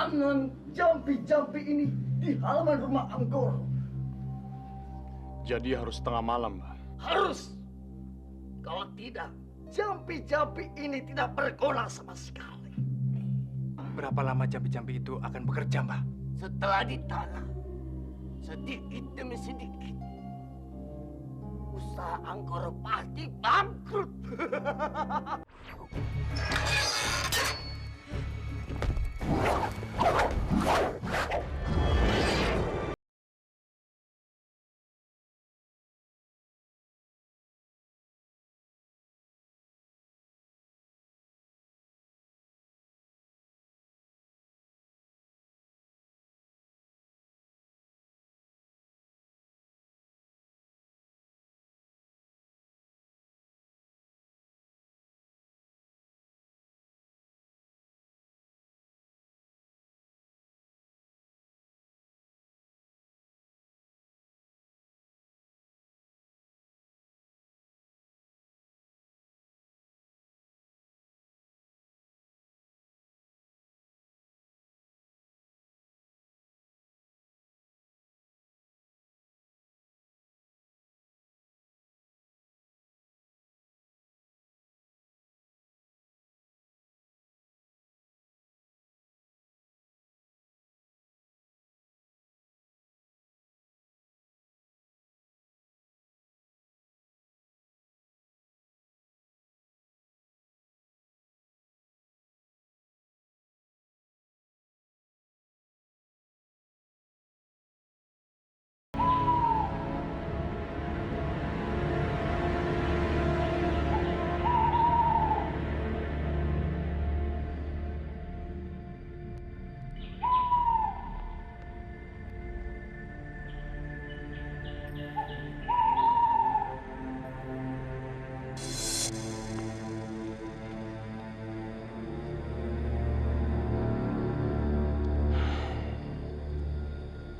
Jangan jampi-jampi ini di halaman rumah Anggoro. Jadi harus tengah malam, Mbah? Harus. Kalau tidak, jampi-jampi ini tidak berguna sama sekali. Berapa lama jampi-jampi itu akan bekerja, Mbah? Setelah ditanam, sedikit demi sedikit, usaha Anggoro pasti bangkrut.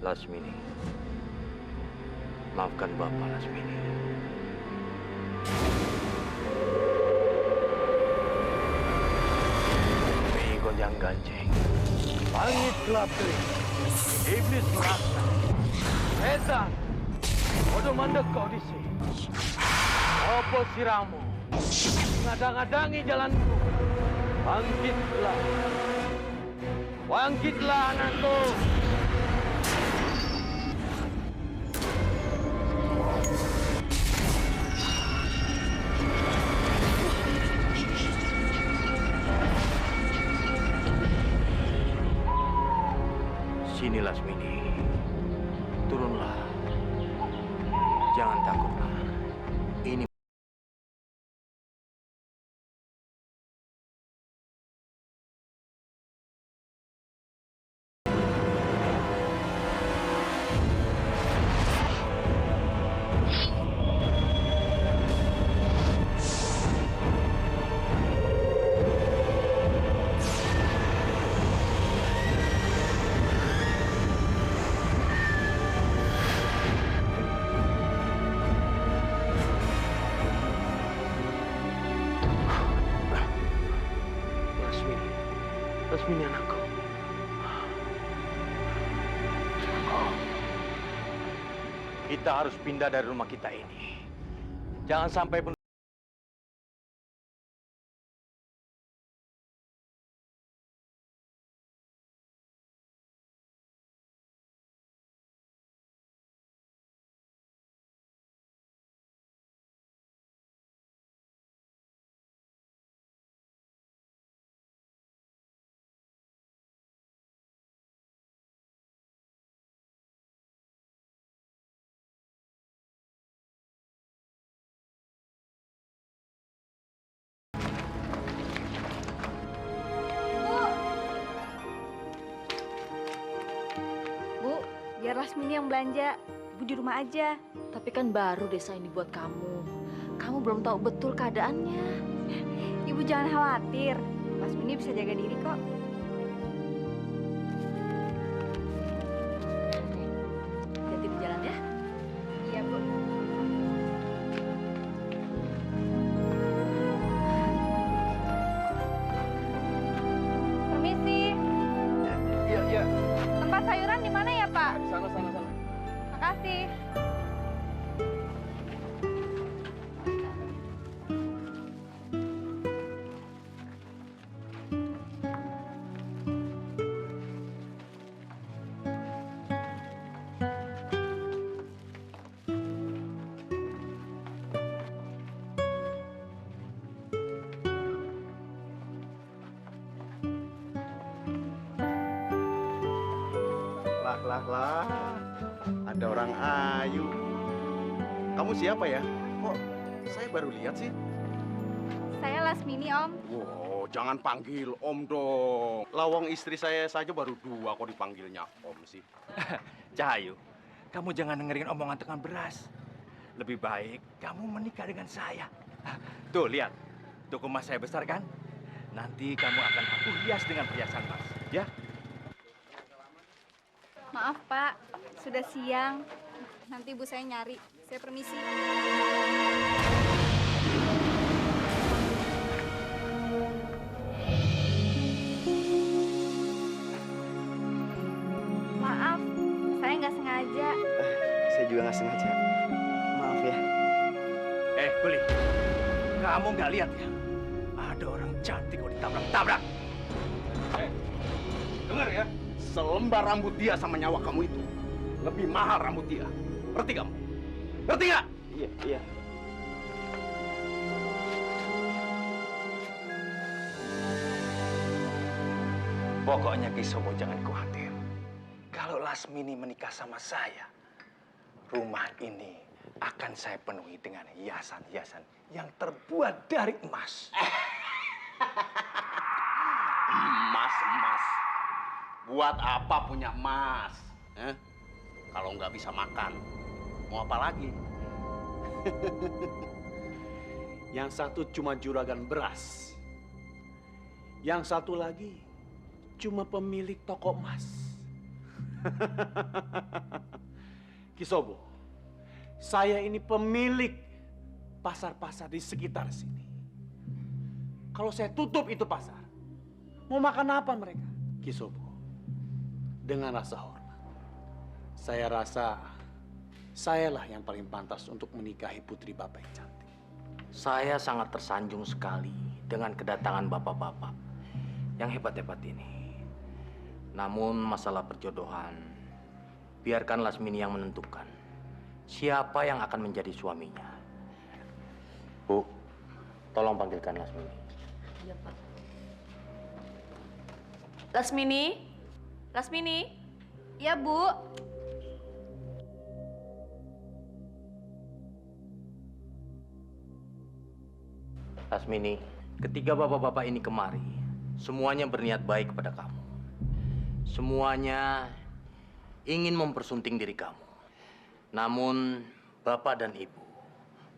Lasmini, maafkan Bapak, Lasmini. Mi gonjang ganjing, langit gelap terik, iblis merasa, setan, bodoh mandek kau di sini. Apa siramu, ngadang-ngadangi jalanku, bangkitlah, bangkitlah anakku. Sini Lasmini, turunlah, jangan takutlah. Ini Lasmini anakku. Kita harus pindah dari rumah kita ini. Jangan sampai Biar Lasmini yang belanja, Ibu di rumah aja. Tapi kan baru desa ini buat kamu. Kamu belum tahu betul keadaannya. Ibu jangan khawatir, Lasmini bisa jaga diri kok. Hati-hati di jalan ya. Iya, Bu. Permisi. Iya, iya. Tempat sayuran di mana ya, Pak? Di sana, sana, sana. Makasih. Lah. Ada orang ayu. Kamu siapa ya? Kok saya baru lihat sih? Saya Lasmini, Om. Wow, jangan panggil Om dong. Lawang istri saya saja baru 2 kok dipanggilnya Om sih. Cahayu, kamu jangan dengerin omongan tukang beras. Lebih baik kamu menikah dengan saya. Tuh, lihat. Tuku emas saya besar kan? Nanti kamu akan aku hias dengan perhiasan emas. Ya? Maaf, Pak. Sudah siang. Nanti ibu saya nyari. Saya permisi. Maaf, saya nggak sengaja. Saya juga nggak sengaja. Maaf ya. Guli. Kamu nggak lihat ya? Ada orang cantik kok ditabrak-tabrak. Dengar ya, selembar rambut dia sama nyawa kamu itu lebih mahal rambut dia. Ngerti kamu? Ngerti nggak? Iya, iya. Pokoknya Kisobo jangan khawatir. Kalau Lasmini menikah sama saya, rumah ini akan saya penuhi dengan hiasan-hiasan yang terbuat dari emas. Emas. Buat apa punya emas? Kalau nggak bisa makan, mau apa lagi? Yang satu cuma juragan beras. Yang satu lagi cuma pemilik toko emas. Kisobo, saya ini pemilik pasar-pasar di sekitar sini. Kalau saya tutup itu pasar, mau makan apa mereka? Kisobo, dengan rasa hormat, saya rasa sayalah yang paling pantas untuk menikahi putri Bapak yang cantik. Saya sangat tersanjung sekali dengan kedatangan bapak-bapak yang hebat-hebat ini. Namun masalah perjodohan, biarkan Lasmini yang menentukan siapa yang akan menjadi suaminya. Bu, tolong panggilkan Lasmini. Iya, Pak. Lasmini? Lasmini? Ya, Bu. Lasmini, ketika bapak-bapak ini kemari, semuanya berniat baik kepada kamu. Semuanya ingin mempersunting diri kamu. Namun, bapak dan ibu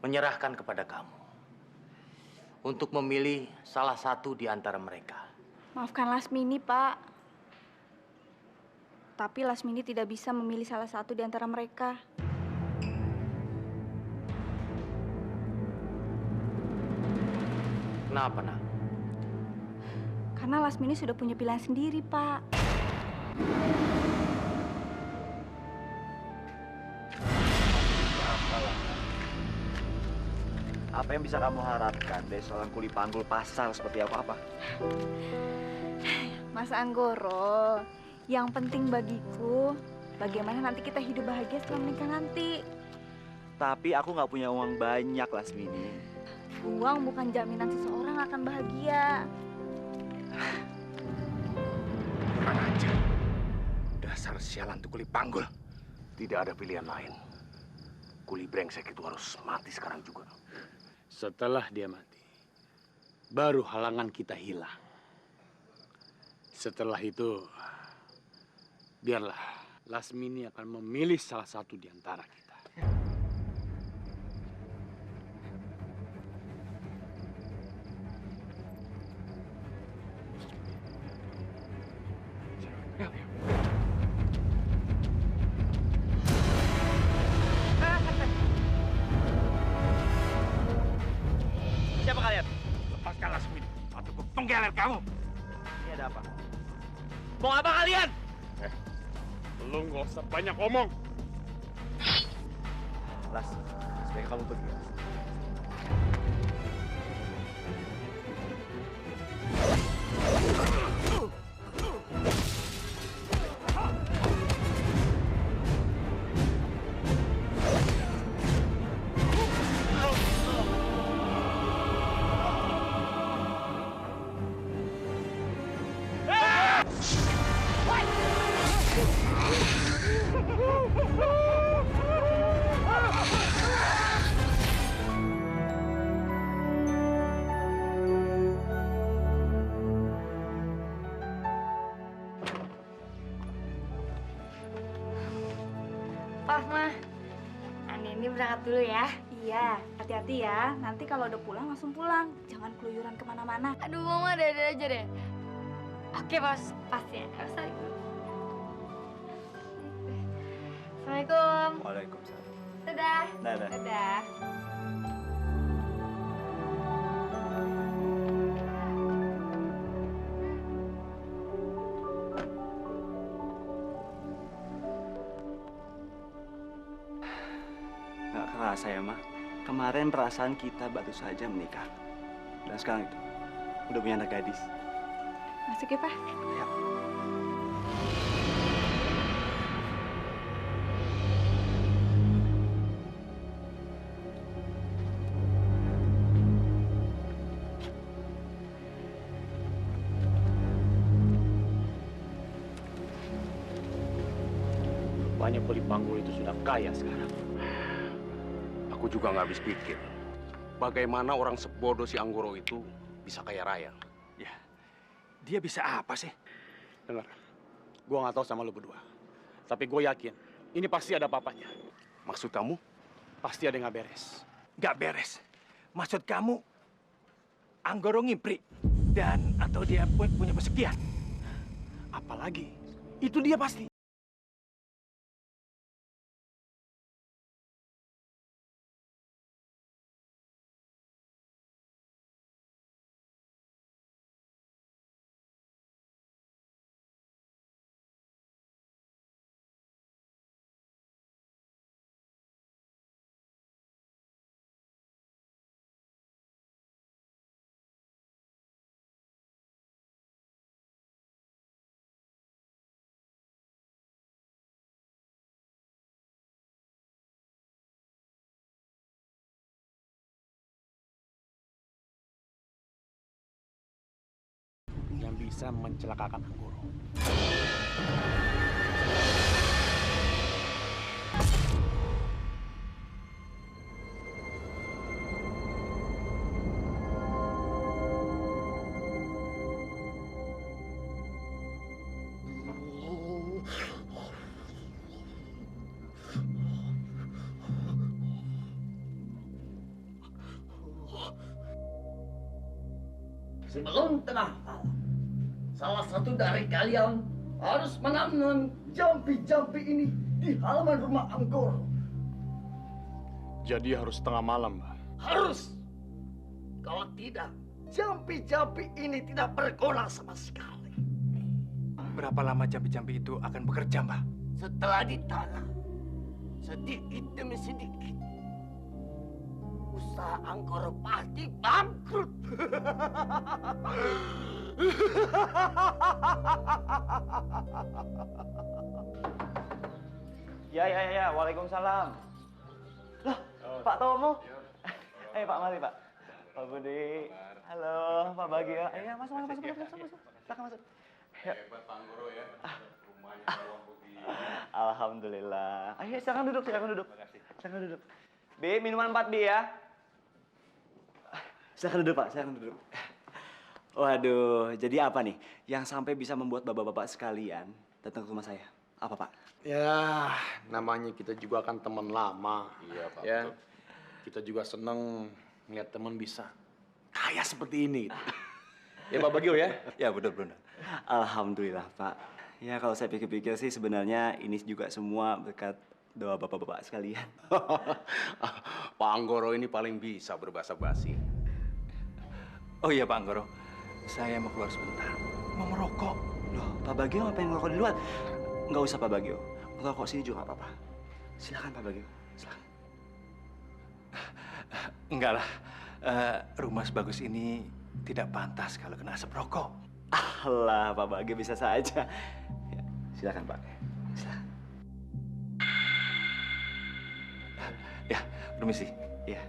menyerahkan kepada kamu untuk memilih salah satu di antara mereka. Maafkan Lasmini, Pak. Tapi Lasmini tidak bisa memilih salah satu di antara mereka. Kenapa, nak? Karena Lasmini sudah punya pilihan sendiri, Pak. Apa yang bisa kamu harapkan dari seorang kuli panggul pasar seperti apa? Mas Anggoro, yang penting bagiku, bagaimana nanti kita hidup bahagia setelah menikah nanti. Tapi aku nggak punya uang banyak, Lasmini. Uang bukan jaminan seseorang akan bahagia. Kurang ajar. Dasar sialan tuh kuli panggul. Tidak ada pilihan lain. Kuli brengsek itu harus mati sekarang juga. Setelah dia mati, baru halangan kita hilang. Setelah itu, biarlah Lasmini akan memilih salah satu di antara kita. Siapa kalian? Lepaskan Lasmini, atau gue penggeler kamu. Ini ada apa? Mau apa kalian? Lu nggak usah banyak omong. Las, sebaiknya kamu pergi. Las. Pak, Mah. Ini berangkat dulu ya. Iya, hati-hati ya. Nanti kalau udah pulang langsung pulang. Jangan keluyuran kemana-mana. Aduh, Mama, ada aja deh. Oke, Bos. Pasti ya. Assalamualaikum. Waalaikumsalam. Dadah. Dadah. Dadah. Nggak kerasa ya, Ma. Kemarin perasaan kita baru saja menikah. Dan sekarang itu, udah punya anak gadis. Masuk ya, Pak. Ya. Rupanya Peli Panggul itu sudah kaya sekarang. Aku juga nggak habis pikir. Bagaimana orang sebodoh si Anggoro itu bisa kaya raya? Ya, dia bisa apa sih? Dengar, gue nggak tahu sama lu berdua. Tapi gue yakin, ini pasti ada apa-apanya. Maksud kamu? Pasti ada yang nggak beres. Nggak beres. Maksud kamu, Anggoro ngipri dan atau dia punya pesugihan? Apalagi, itu dia pasti. Yang bisa mencelakakan Anggoro. Sebelum tengah malam, salah satu dari kalian harus menanam jampi-jampi ini di halaman rumah Anggoro. Jadi harus tengah malam, Mbak. Harus. Kalau tidak, jampi-jampi ini tidak berguna sama sekali. Berapa lama jampi-jampi itu akan bekerja, Mbah? Setelah ditanam, sedikit demi sedikit, usaha Anggoro pasti bangkrut. Ya. Waalaikumsalam. Loh, Pak Tomo. Pak, mari, Pak. Pak Budi. Halo, Pak Bagia. Ayo, masuk. Silakan masuk. Hebat Pak Anggoro ya. Rumahnya bawang putih. Alhamdulillah. Ayo, silakan duduk. Silakan duduk. B, minuman 4 B ya. Silakan duduk, Pak. Waduh, jadi apa nih yang sampai bisa membuat bapak-bapak sekalian datang ke rumah saya? Apa, Pak? Ya, namanya kita juga kan teman lama. Iya, Pak. Ya, kita juga seneng ngeliat teman bisa kaya seperti ini. Ya, Pak Bagio ya? Ya, benar. Alhamdulillah, Pak. Ya, kalau saya pikir-pikir sih sebenarnya ini juga semua berkat doa bapak-bapak sekalian. Pak Anggoro ini paling bisa berbahasa basi. Oh iya, Pak Anggoro. Saya mau keluar sebentar. Mau merokok. Loh, Pak Bagio ngapain ngerokok di luar? Nggak usah Pak Bagio. Ngerokok sini juga nggak apa-apa. Silakan Pak Bagio, silakan. Enggak lah, rumah sebagus ini tidak pantas kalau kena asap rokok. Alah, Pak Bagio bisa saja. Ya, silakan Pak. Silakan. Ya, permisi. Ya.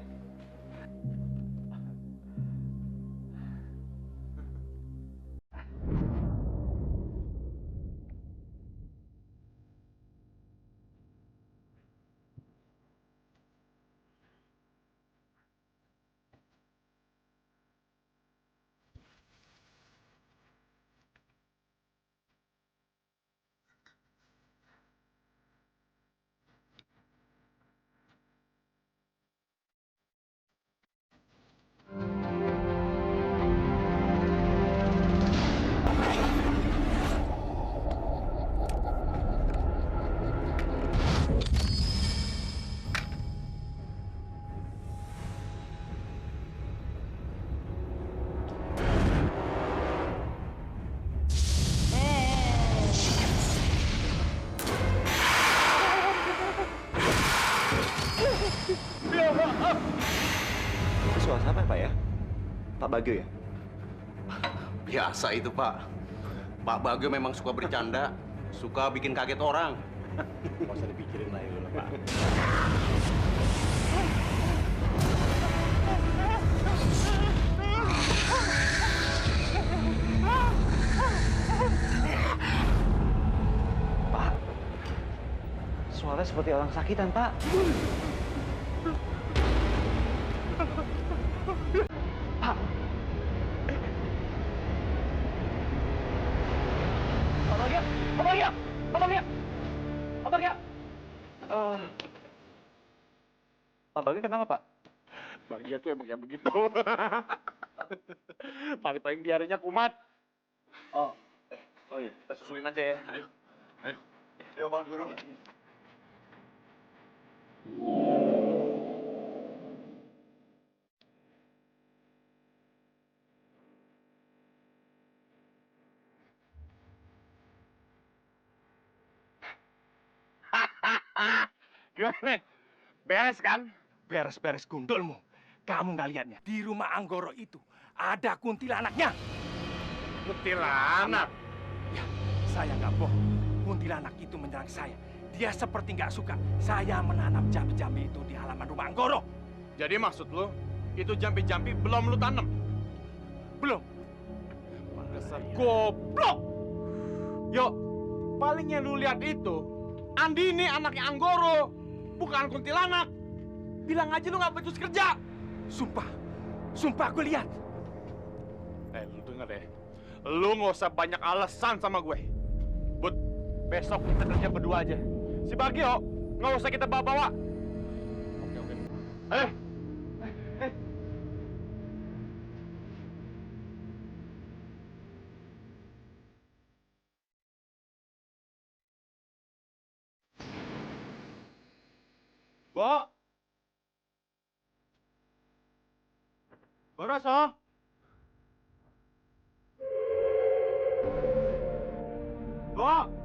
Itu suara siapa Pak ya? Pak Bagio ya? Biasa itu, Pak. Pak Bagio memang suka bercanda, suka bikin kaget orang. Nggak usah dipikirin lagi dulu, Pak. Pak, suaranya seperti orang sakitan, Pak. Pak. Pak Bagio! Pak Bagio! Pak Bagio! Pak Bagio! Pak Bagio kenapa, Pak? Bagio tuh emang yang begitu. Paling-paling diarenya kumat. Oh iya, kita susulin aja ya. Ayo. Ayo, Bang Guru. Gimana? Beres kan? Beres-beres gundulmu. Kamu nggak lihatnya? Di rumah Anggoro itu ada kuntilanaknya. Kuntilanak. Ya, saya nggak bohong. Kuntilanak itu menyerang saya. Dia seperti nggak suka saya menanam jambi-jambi itu di halaman rumah Anggoro. Jadi maksud lu, itu jampi-jampi belum lu tanam? Belum. Dasar goblok. Yuk, paling yang lu lihat itu Andi ini anaknya Anggoro, bukan kuntilanak. Bilang aja lu nggak becus kerja. Sumpah aku lihat. Lu denger deh, lu nggak usah banyak alasan sama gue. But, besok kita kerja berdua aja. Si Bagio nggak usah kita bawa-bawa. Oke. Eh. Bo. Boros, oh. Bo.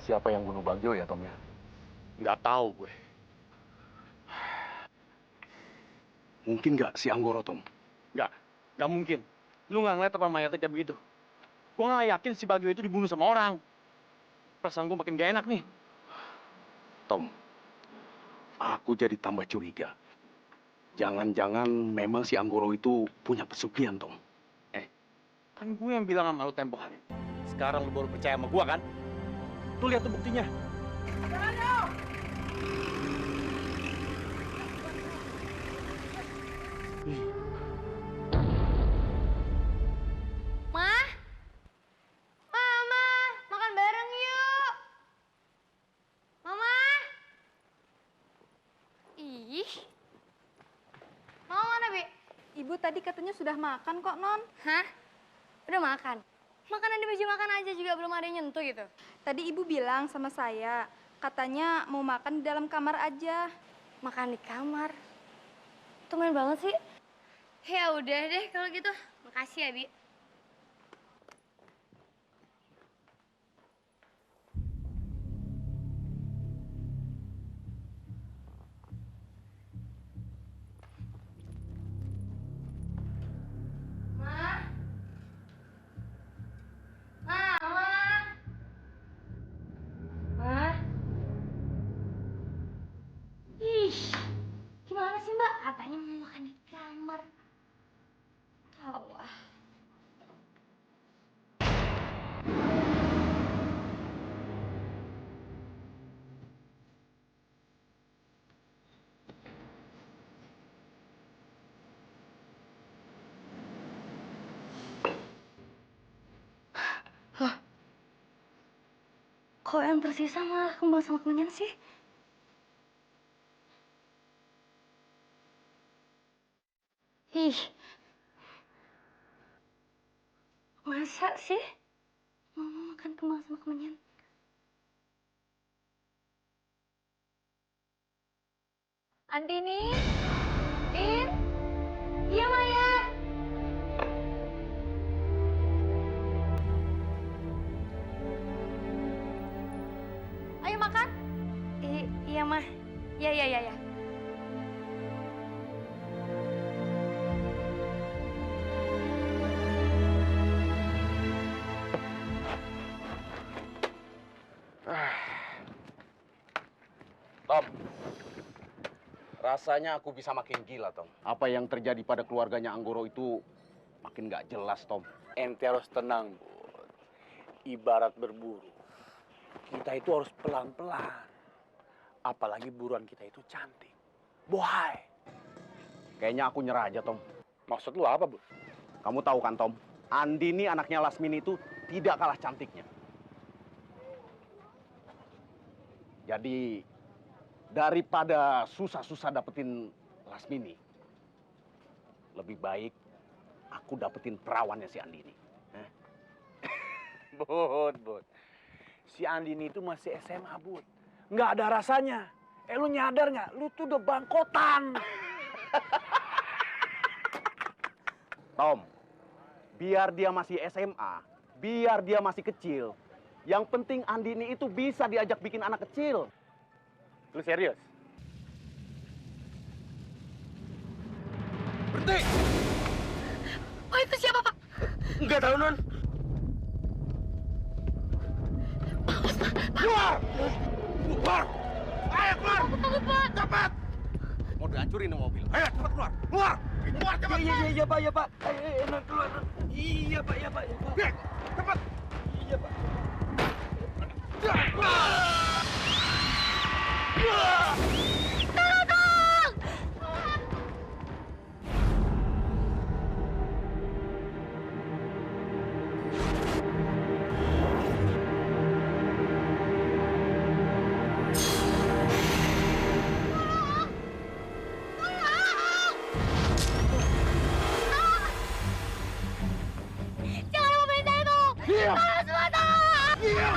Siapa yang bunuh Bagio ya, Tom ya? Nggak tahu gue. Mungkin nggak si Anggoro, Tom? Nggak mungkin. Lu nggak ngeliat apa mayatnya kayak begitu? Gue nggak yakin si Bagio itu dibunuh sama orang. Perasaan gue makin gak enak nih. Tom, aku jadi tambah curiga. Jangan-jangan memang si Anggoro itu punya pesugihan, Tom. Kan gue yang bilang sama lu tempo hari. Sekarang lu baru percaya sama gue kan? Tuh lihat tuh buktinya. Ma? tadi katanya sudah makan kok, Non. Hah? Udah makan? Makanan di meja makan aja juga belum ada yang nyentuh gitu? Tadi ibu bilang sama saya, katanya mau makan di dalam kamar aja. Makan di kamar? Tumben banget sih. Ya udah deh kalau gitu. Makasih ya, Bi. Ma? Mama? Ma? Ih, gimana sih Mbak? Katanya mau makan di kamar. Tahu ah. Loh, kok yang tersisa malah kembang sama kemenyan sih? Ih, masa sih mama makan kembang sama kemenyan? Andini? Din? Iya, Maya? Ayo makan. Iya, Mah. Iya. Tom, rasanya aku bisa makin gila, Tom. Apa yang terjadi pada keluarganya Anggoro itu makin nggak jelas, Tom. Ente harus tenang, Bud. Ibarat berburu. Kita itu harus pelan-pelan. Apalagi buruan kita itu cantik. Bohai. Kayaknya aku nyerah aja, Tom. Maksud lu apa, Bud? Kamu tahu kan, Tom? Andini anaknya Lasmini itu tidak kalah cantiknya. Jadi, daripada susah-susah dapetin Lasmini, lebih baik aku dapetin perawannya si Andini. Bud. Si Andini itu masih SMA, Bud. Nggak ada rasanya. Lu nyadar nggak? Lu tuh udah bangkotan. Tom, biar dia masih SMA, biar dia masih kecil, yang penting Andini itu bisa diajak bikin anak kecil. Lu serius? Berhenti! Oh, itu siapa, Pak? Enggak tahu, Non. Keluar! Keluar! Ayo keluar! Tunggu, Pak. Cepat! Mau dihancurin mobil. Ayo cepat keluar! Keluar! Keluar cepat! Iya Pak, ya Pak. Ayo, Non, keluar. Non. Iya Pak, ya Pak. Cepat! Iya Pak. Jangan memerintah itu! Iya! Tolong semua, tolong! Iya!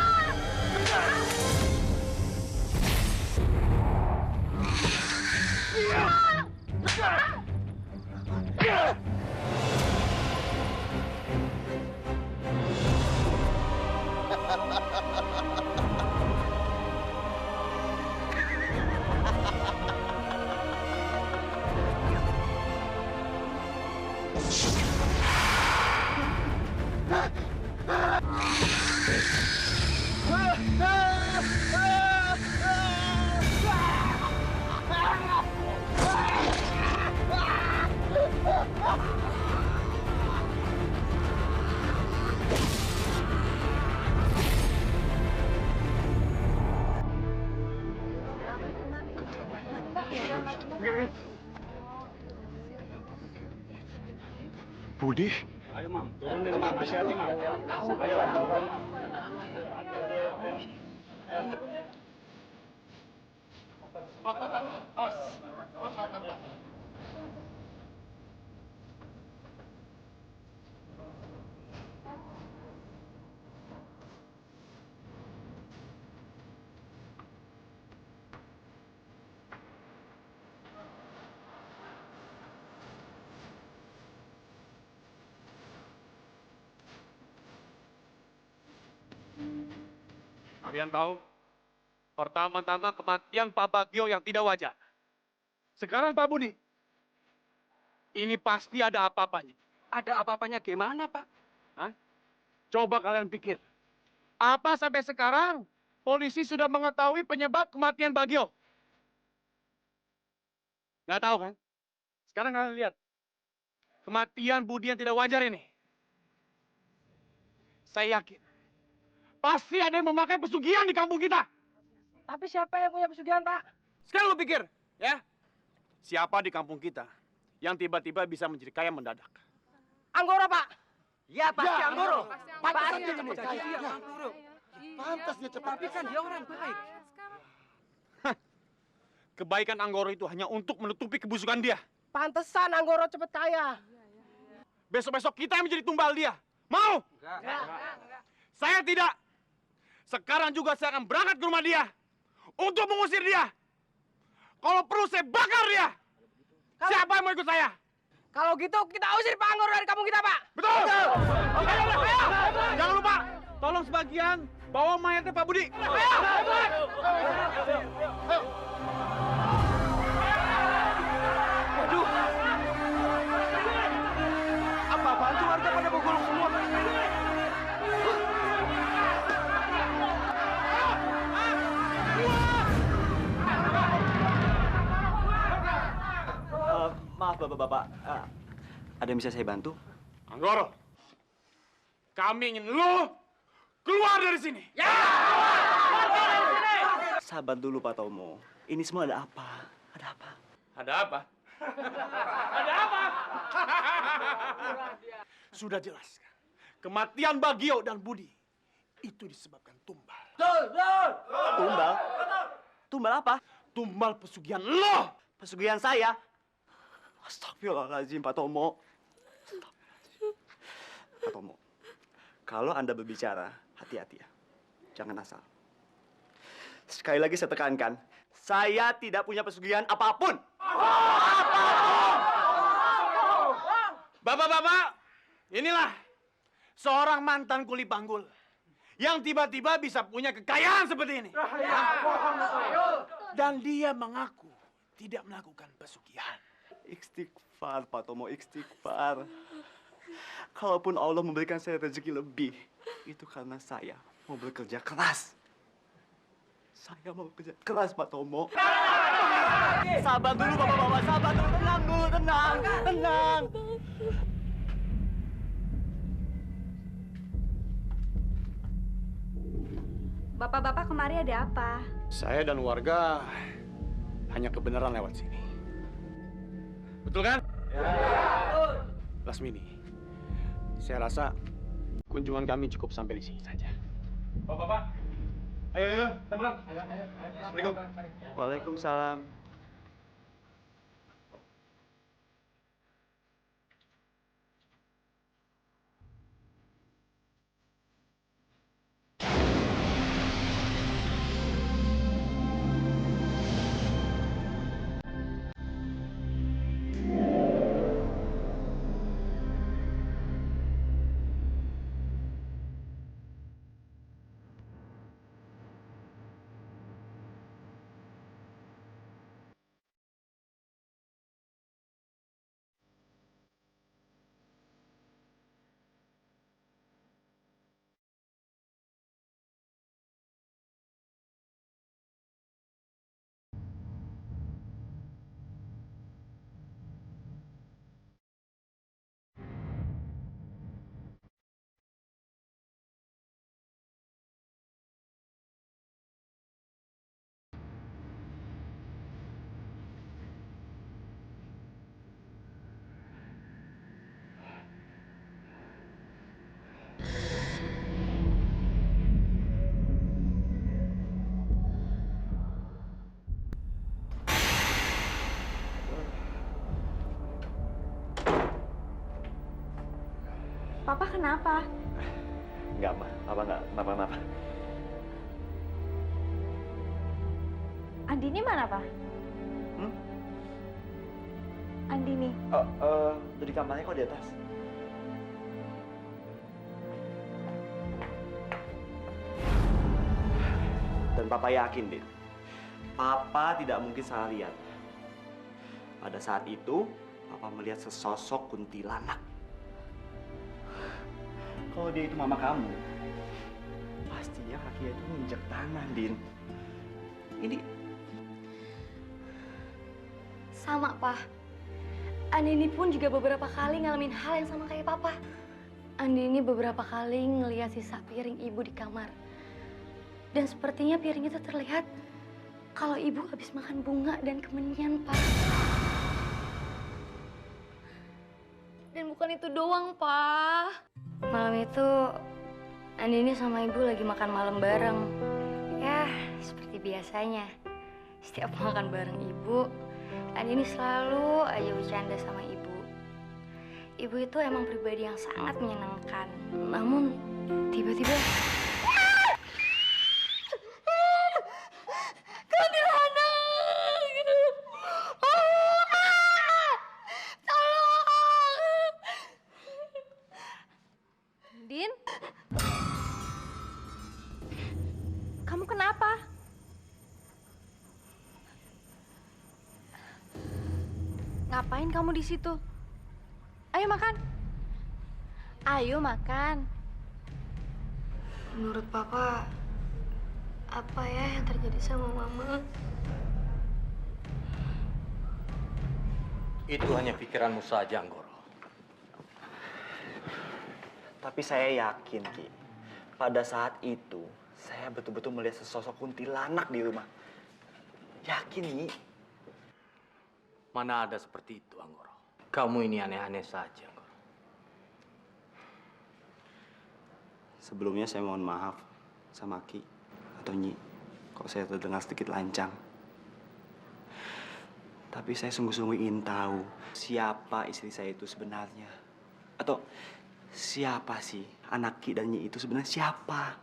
Budi? Ayo, Mam. Turunin, Mam. Hati-hati, Mam. Ayo. Kalian tahu, pertama-tama kematian Pak Bagio yang tidak wajar. Sekarang Pak Budi, ini pasti ada apa-apanya. Ada apa-apanya gimana, Pak? Hah? Coba kalian pikir. Apa sampai sekarang polisi sudah mengetahui penyebab kematian Bagio? Nggak tahu kan? Sekarang kalian lihat. Kematian Budi yang tidak wajar ini. Saya yakin. Pasti ada yang memakai pesugihan di kampung kita. Tapi siapa yang punya pesugihan, Pak? Sekarang lu pikir, ya. Siapa di kampung kita yang tiba-tiba bisa menjadi kaya mendadak? Anggoro, Pak. Ya, pasti Anggoro. Pasti Pasti ini. Anggoro. Pantas dia cepat. Tapi kan dia orang baik. Kebaikan Anggoro itu hanya untuk menutupi kebusukan dia. Pantesan Anggoro cepet kaya. Besok-besok kita yang menjadi tumbal dia. Mau? Saya tidak. Sekarang juga saya akan berangkat ke rumah dia untuk mengusir dia. Kalau perlu saya bakar dia. Siapa yang mau ikut saya? Kalau gitu kita usir Pak Anggoro dari kampung kita, Pak. Betul. Ayo. Jangan lupa, tolong sebagian bawa mayatnya Pak Budi. Waduh. Apa-apaan tuh warga pada pukul semua? Maaf bapak-bapak, ada yang bisa saya bantu? Anggoro, kami ingin lu keluar dari sini. Sabar dulu Pak Tomo, ini semua ada apa? Ada apa? Ada apa? Ada apa? Sudah jelas kan? Kematian Bagio dan Budi itu disebabkan tumbal. Tumbal? Tumbal apa? Tumbal pesugihan lo. Pesugihan saya? Astagfirullahaladzim, Pak Tomo. Pak Tomo, kalau Anda berbicara, hati-hati ya. Jangan asal. Sekali lagi saya tekankan, saya tidak punya pesugihan apapun. Bapak-bapak, inilah seorang mantan kuli panggul yang tiba-tiba bisa punya kekayaan seperti ini. Dan dia mengaku tidak melakukan pesugihan. Istighfar, Pak Tomo, istighfar. Kalaupun Allah memberikan saya rezeki lebih, itu karena saya mau bekerja keras. Saya mau bekerja keras, Pak Tomo. Sabar dulu, bapak-bapak. Sabar dulu. Tenang dulu, tenang. Tenang. Bapak-bapak kemari ada apa? Saya dan warga hanya kebenaran lewat sini. Betul kan? Ya. Lasmini, saya rasa kunjungan kami cukup sampai di sini saja. Bapak, ayo, teman. Assalamualaikum. Waalaikumsalam. Papa kenapa? Enggak, Ma. Papa enggak kenapa-napa. Andini mana, Pak? Andini. Udah di kamarnya kok di atas. Dan Papa yakin, Din, Papa tidak mungkin salah lihat. Pada saat itu, Papa melihat sesosok kuntilanak. Kalau dia itu mama kamu, pastinya kakinya itu menginjak tanah, Din. Ini Sama, Pak. Andini pun juga beberapa kali ngalamin hal yang sama kayak Papa. Andini beberapa kali ngeliat sisa piring ibu di kamar. Dan sepertinya piring itu terlihat kalau ibu habis makan bunga dan kemenyan, Pak. Dan bukan itu doang, Pak. Malam itu Andini sama ibu lagi makan malam bareng. Ya, seperti biasanya. Setiap makan bareng ibu, Andini selalu aja bercanda sama ibu. Ibu itu emang pribadi yang sangat menyenangkan. Namun, tiba-tiba... Din? Kamu kenapa? Ngapain kamu di situ? Ayo makan. Ayo makan. Menurut Papa, apa ya yang terjadi sama Mama? Itu hanya pikiranmu saja, Anggoro. Tapi saya yakin, Ki. Pada saat itu, saya betul-betul melihat sesosok kuntilanak di rumah. Yakin, Nyi. Mana ada seperti itu, Anggoro. Kamu ini aneh-aneh saja, Anggoro. Sebelumnya saya mohon maaf sama Ki atau Nyi kalau saya terdengar sedikit lancang. Tapi saya sungguh-sungguh ingin tahu siapa istri saya itu sebenarnya. Atau siapa sih anak Ki dan Nyi itu sebenarnya siapa?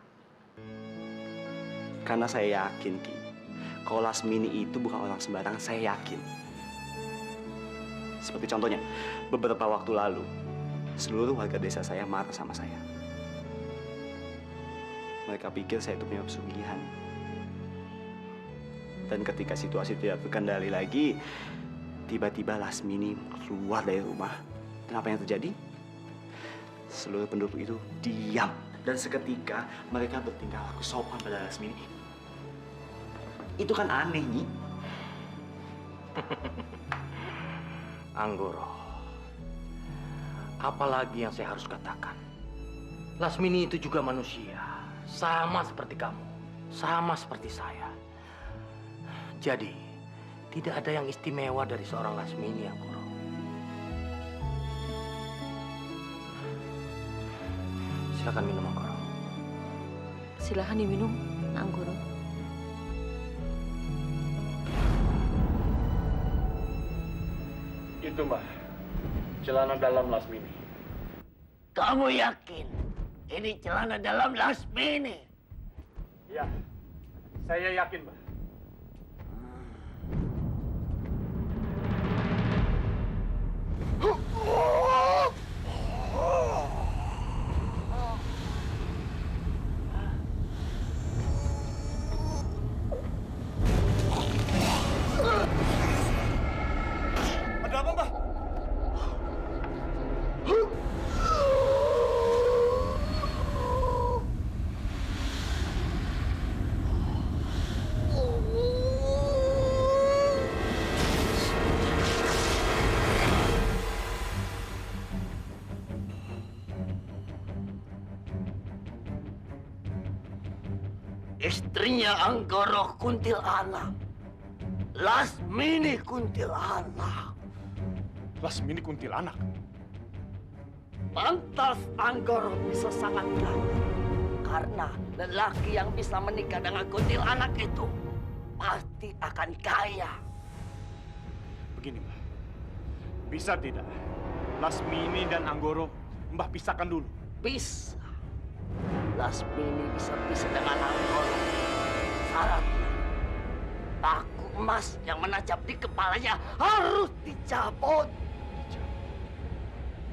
Karena saya yakin, Ki, kalau Lasmini itu bukan orang sembarangan, saya yakin. Seperti contohnya, beberapa waktu lalu, seluruh warga desa saya marah sama saya. Mereka pikir saya itu punya pesugihan. Dan ketika situasi tidak terkendali lagi, tiba-tiba Lasmini keluar dari rumah. Dan apa yang terjadi? Seluruh penduduk itu diam. Dan seketika mereka bertingkah laku sopan pada Lasmini. Itu kan aneh, Nyi. Anggoro, apalagi yang saya harus katakan? Lasmini itu juga manusia, sama seperti kamu, sama seperti saya. Jadi, tidak ada yang istimewa dari seorang Lasmini, Anggoro. Silakan minum, Anggoro. Silahkan diminum, Anggoro. Itu, Mbak. Celana dalam Lasmini. Kamu yakin ini celana dalam Lasmini? Ya, saya yakin, Mbak. Ada apa, Mbak? Istrinya Anggoro Kuntilanak. Lasmini Kuntilanak. Lasmini kuntilanak? Pantas Anggoro bisa sangat kaya. Karena lelaki yang bisa menikah dengan kuntilanak itu pasti akan kaya. Begini, Mbak. Bisa tidak Lasmini dan Anggoro Mbah pisahkan dulu? Bisa. Lasmini bisa pisah dengan Anggoro. Syaratnya, paku emas yang menancap di kepalanya harus dicabut.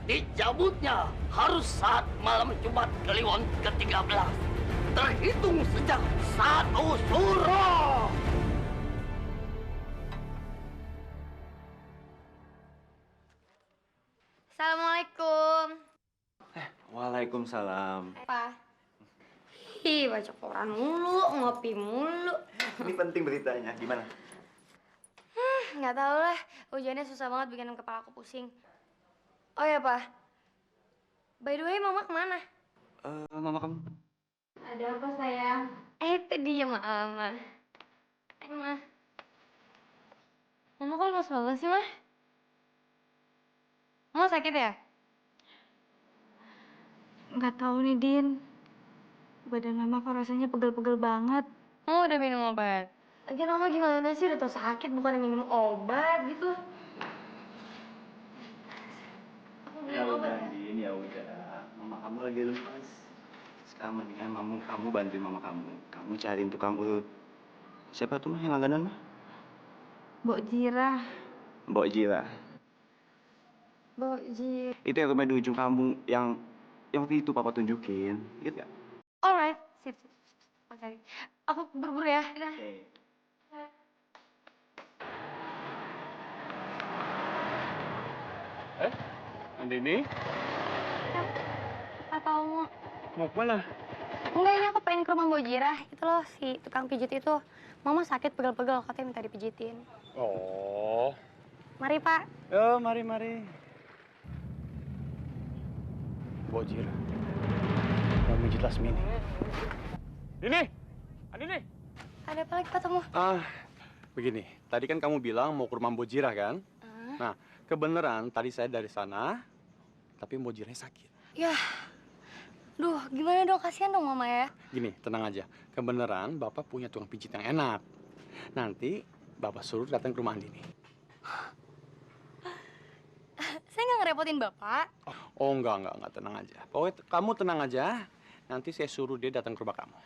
Dicabutnya harus saat malam Jumat Kliwon ke-13. terhitung sejak 1 Suro. Assalamualaikum. Waalaikumsalam. Apa? Ih, baca koran mulu, ngopi mulu. Ini penting beritanya. Gimana? Nggak tahu lah, hujannya susah banget bikin kepala aku pusing. Oh ya, Pak. By the way, Mama kemana? Mama kamu? Ada apa, sayang? Itu dia, Mama. Ma. Mama kok lemas banget sih, Ma? Mama sakit ya? Nggak tahu nih, Din. Badan Mama kok rasanya pegel-pegel banget. Mama udah minum obat? Lagian Mama gimana sih? Udah tau sakit, bukan minum obat gitu. Aku minum obat ya? Din, ya udah. Mama kamu lagi lemas. Sekarang mendingan kamu bantuin mama kamu. Kamu cariin tukang urut. Siapa tuh mah yang langganan mah? Mbok Jirah. Mbok Jira. Mbok Jirah. Itu yang rumah di ujung kampung yang waktu itu papa tunjukin. Gitu gak? Alright, sip. Makasih. Aku buru-buru ya. Dadah. Andini? Atau Mau kemana? enggak, ini aku pengen ke rumah Mbok Jirah. Itu loh, si tukang pijit itu. Mama sakit pegel-pegel, katanya minta dipijitin. Oh. Mari, Pak. Yo, mari. Mbok Jira. Mau mijit Lasmini. Andini! Ada apa lagi ketemu? Begini. Tadi kan kamu bilang mau ke rumah Mbok Jira kan? Nah, kebenaran tadi saya dari sana, tapi Mbok Jiranya sakit. Ya, duh, gimana dong? Kasihan dong Mama ya. Gini, tenang aja. Kebenaran Bapak punya tukang pijit yang enak. Nanti Bapak suruh datang ke rumah Andini. Saya nggak ngerepotin Bapak. Oh, enggak. Tenang aja. Pokoknya kamu tenang aja. Nanti saya suruh dia datang ke rumah kamu.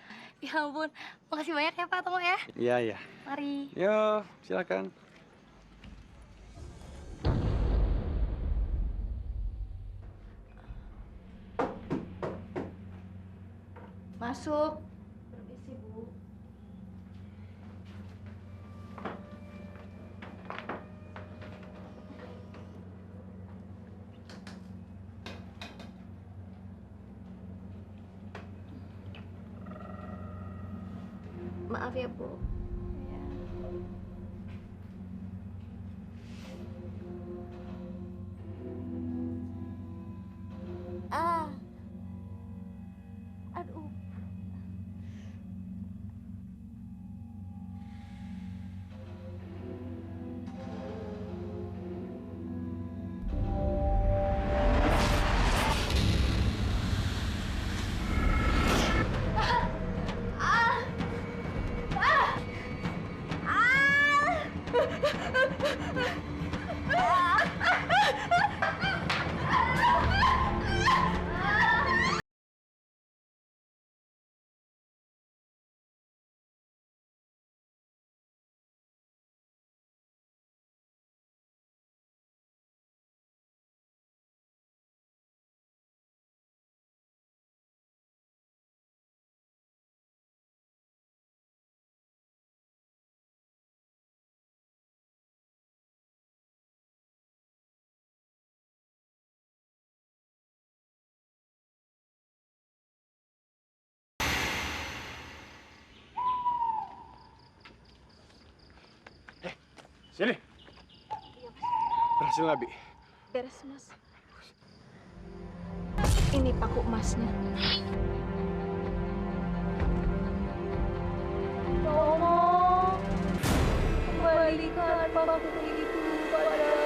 Ya ampun, makasih banyak ya Pak, tunggu ya. Iya. Mari. Yo, silakan. Masuk. Permisi, Bu. Maaf ya, Bu. Aduh. Sini. Berhasil nggak, Bi? Beres, Mas. Ini paku emasnya. Tolong, kembalikan paku itu padaku.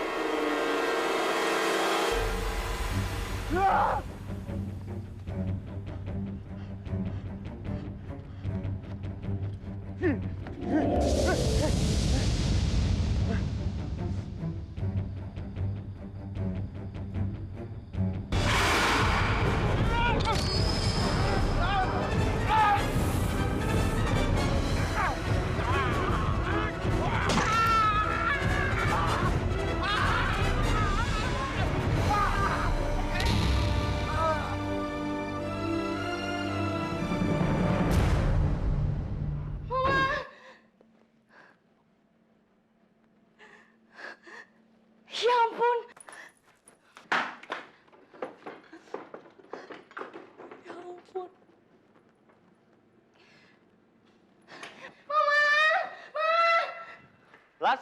Las!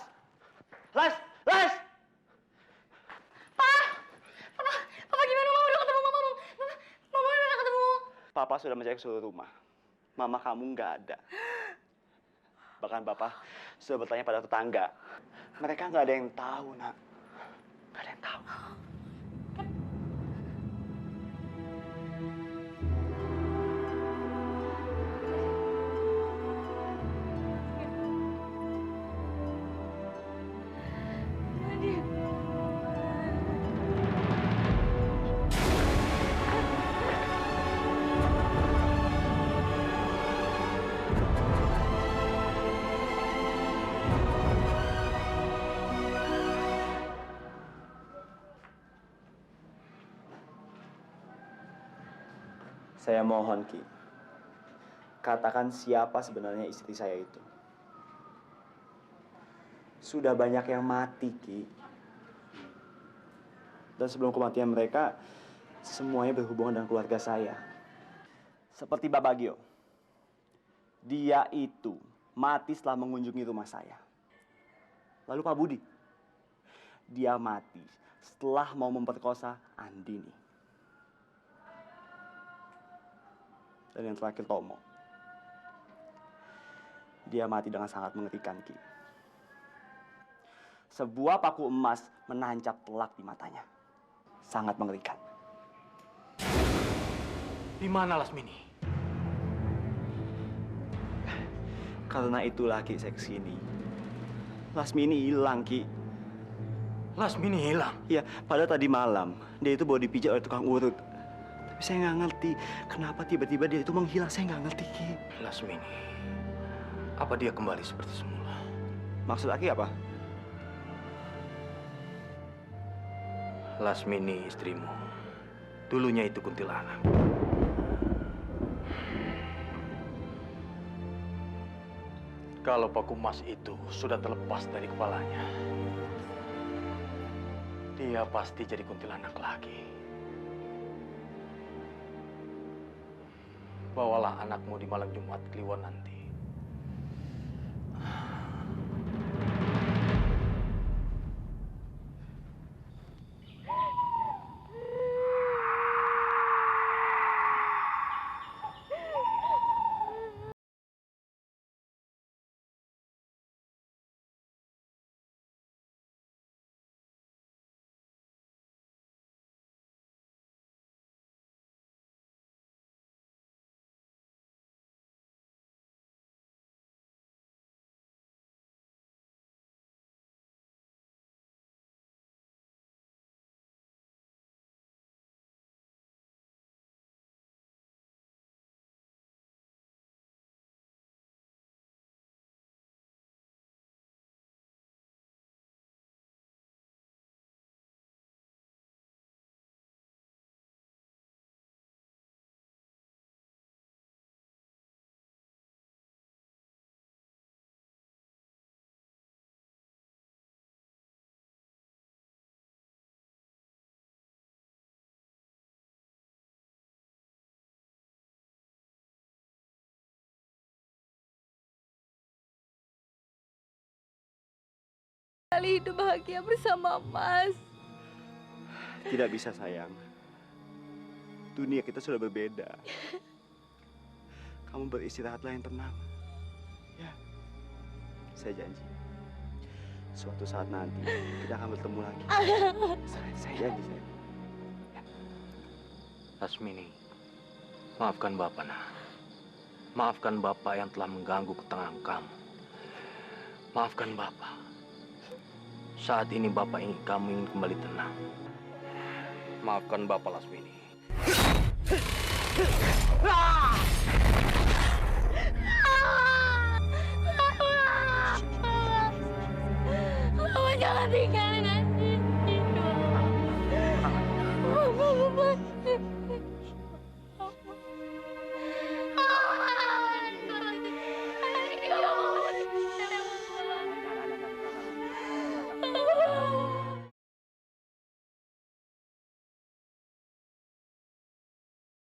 Las! Las! Papa gimana? Mama udah ketemu Mama. Mama udah ketemu. Papa sudah mencek seluruh rumah. Mama kamu nggak ada. Bahkan Papa sudah bertanya pada tetangga. Mereka nggak ada yang tahu, Nak. Nggak ada yang tahu. Saya mohon, Ki. Katakan siapa sebenarnya istri saya itu. Sudah banyak yang mati, Ki. Dan sebelum kematian mereka, semuanya berhubungan dengan keluarga saya. Seperti Pak Bagio. Dia itu mati setelah mengunjungi rumah saya. Lalu Pak Budi. Dia mati setelah mau memperkosa Andini. Dan yang terakhir Tomo. Dia mati dengan sangat mengerikan, Ki. Sebuah paku emas menancap telak di matanya. Sangat mengerikan. Di mana Lasmini? Karena itulah, Ki, saya kesini. Lasmini hilang, Ki. Lasmini hilang? Iya, padahal tadi malam dia itu bawa dipijak oleh tukang urut. Tapi saya nggak ngerti kenapa tiba-tiba dia itu menghilang. Saya nggak ngerti, Ki. Lasmini, apa dia kembali seperti semula? Maksud Aki apa? Lasmini istrimu, dulunya itu kuntilanak. Kalau paku emas itu sudah terlepas dari kepalanya, dia pasti jadi kuntilanak lagi. Bawalah anakmu di malam Jumat Kliwon nanti. Kali hidup bahagia bersama Mas. Tidak bisa, sayang. Dunia kita sudah berbeda. Kamu beristirahatlah yang tenang. Ya, saya janji. Suatu saat nanti kita akan bertemu lagi. Saya janji, sayang. Lasmini, maafkan Bapak, nak. Maafkan Bapak yang telah mengganggu ketenangan kamu. Maafkan Bapak. Saat ini Bapak ingin kamu ingin kembali tenang. Maafkan Bapak, Lasmini. Mama jangan tinggalin Andini. Mama.